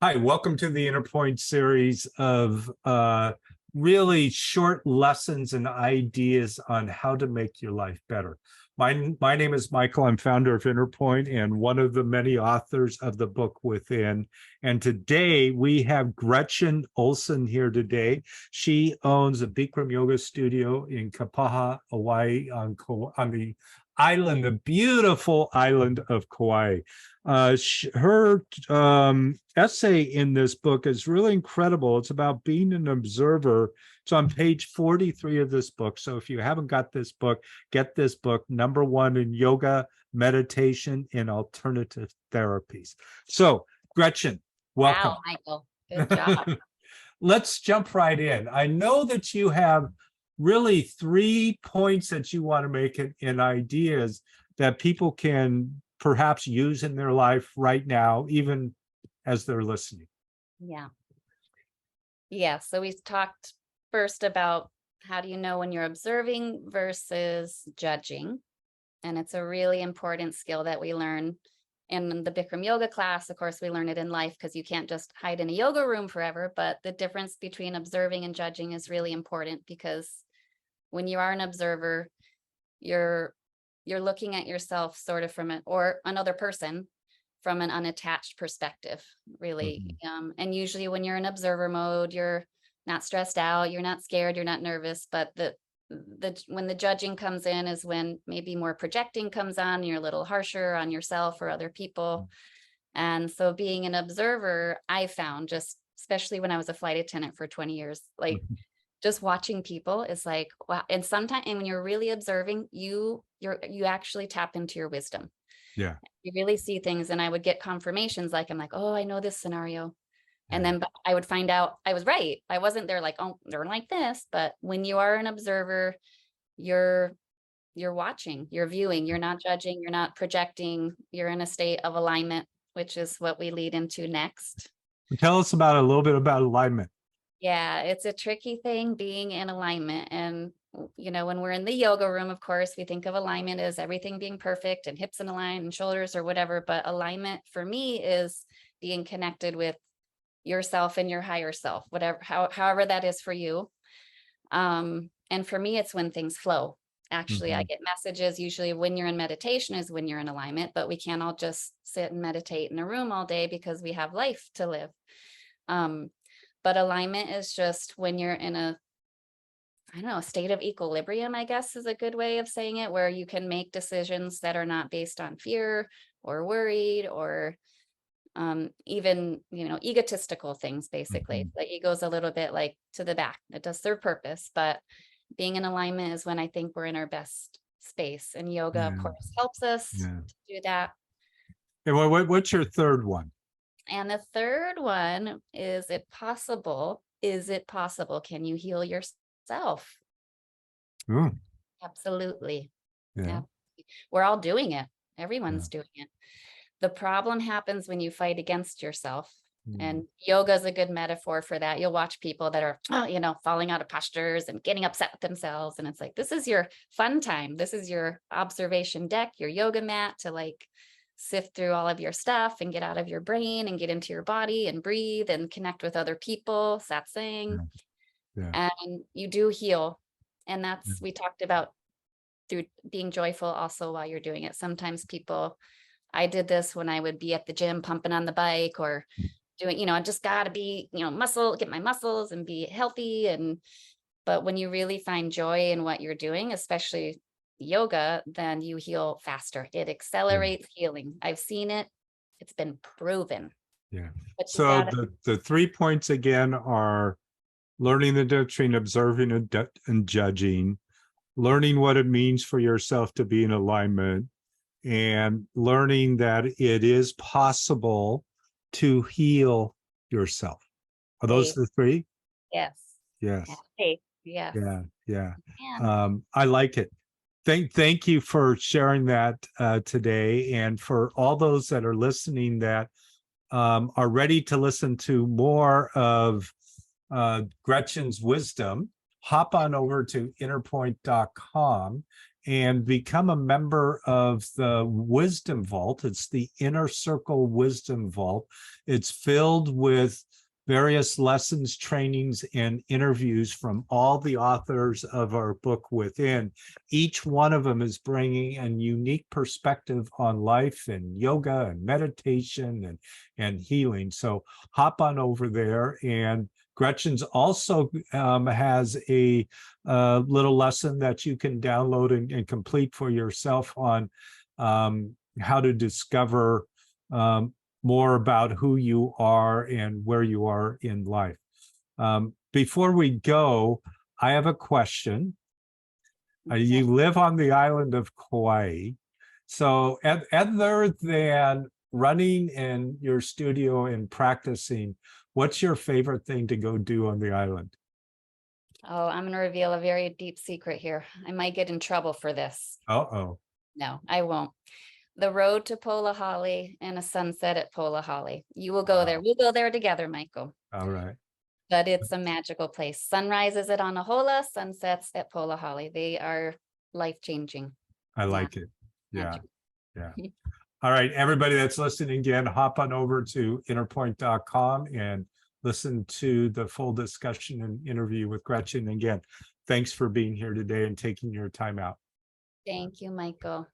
Hi, welcome to the InnerPointe series of really short lessons and ideas on how to make your life better. My name is Michael. I'm founder of InnerPointe and one of the many authors of the book Within. And today we have Gretchen Olsen here today. She owns a Bikram Yoga studio in Kapaa, Hawaii, on the island, the beautiful island of Kauai. Her essay in this book is really incredible. It's about being an observer. It's on page 43 of this book. So if you haven't got this book, get this book, #1 in yoga, meditation, and alternative therapies. So, Gretchen, welcome. Wow, Michael, good job. Let's jump right in. I know that you have really 3 points that you want to make in ideas that people can perhaps use in their life right now, even as they're listening. Yeah. So we talked first about how do you know when you're observing versus judging. And it's a really important skill that we learn in the Bikram yoga class. Of course, we learn it in life because you can't just hide in a yoga room forever. But the difference between observing and judging is really important, because when you are an observer, you're looking at yourself sort of or another person from an unattached perspective, really. And usually when you're in observer mode, you're not stressed out, you're not scared, you're not nervous. But when the judging comes in is when maybe more projecting comes on, you're a little harsher on yourself or other people. And so being an observer, I found, just especially when I was a flight attendant for 20 years, like just watching people is like, wow. And sometimes, and when you're really observing, you actually tap into your wisdom. Yeah. You really see things. And I would get confirmations, like, I'm like, oh, I know this scenario. And Yeah. then I would find out I was right. I wasn't there like, oh, they're like this. But when you are an observer, you're watching, you're viewing, you're not judging, you're not projecting, you're in a state of alignment, which is what we lead into next. Tell us about a little bit about alignment. Yeah, it's a tricky thing, being in alignment. And, when we're in the yoga room, of course, we think of alignment as everything being perfect and hips in a line and shoulders or whatever. But alignment for me is being connected with yourself and your higher self, however that is for you. And for me, it's when things flow. Actually, I get messages usually when you're in meditation is when you're in alignment, but we can't all just sit and meditate in a room all day because we have life to live. But alignment is just when you're in a state of equilibrium, I guess is a good way of saying it, where you can make decisions that are not based on fear or worried or even, egotistical things, basically. The ego's a little bit like to the back. It does serve purpose, but being in alignment is when I think we're in our best space. And yoga, of course, helps us to do that. And what's your third one? And the third one is it possible? Is it possible? Can you heal yourself? Absolutely. Yeah. We're all doing it. Everyone's doing it. The problem happens when you fight against yourself. And yoga is a good metaphor for that. You'll watch people that are, falling out of postures and getting upset with themselves. And it's like, this is your fun time. This is your observation deck, your yoga mat to like sift through all of your stuff and get out of your brain and get into your body and breathe and connect with other people, satsang. And you do heal. And that's, we talked about through being joyful also while you're doing it. Sometimes I did this when I would be at the gym pumping on the bike or doing, I just got to be, get my muscles and be healthy. But when you really find joy in what you're doing, especially yoga, then you heal faster. It accelerates healing. I've seen it. It's been proven. Yeah. So the 3 points again are learning the difference between observing and judging, learning what it means for yourself to be in alignment, and learning that it is possible to heal yourself. Are those the 3? Yes. Yes. Yes. Yeah. I like it. Thank you for sharing that today. And for all those that are listening that are ready to listen to more of Gretchen's wisdom, hop on over to innerpointe.com and become a member of the Wisdom Vault. It's the Inner Circle Wisdom Vault. It's filled with various lessons, trainings, and interviews from all the authors of our book within. Each one of them is bringing a unique perspective on life and yoga and meditation and healing. So hop on over there. And Gretchen's also has a little lesson that you can download and complete for yourself on how to discover more about who you are and where you are in life. Before we go, I have a question. You live on the island of Kauai. So other than running in your studio and practicing, what's your favorite thing to go do on the island? Oh, I'm going to reveal a very deep secret here. I might get in trouble for this. Uh-oh. No, I won't. The road to Polahali and a sunset at Polahali. You will go there. We'll go there together, Michael. All right. But it's a magical place. Sunrises at Anahola, sunsets at Polahali. They are life-changing. I like it. Yeah. Magical. Yeah. All right, everybody that's listening again, hop on over to InnerPointe.com and listen to the full discussion and interview with Gretchen. Again, thanks for being here today and taking your time out. Thank you, Michael.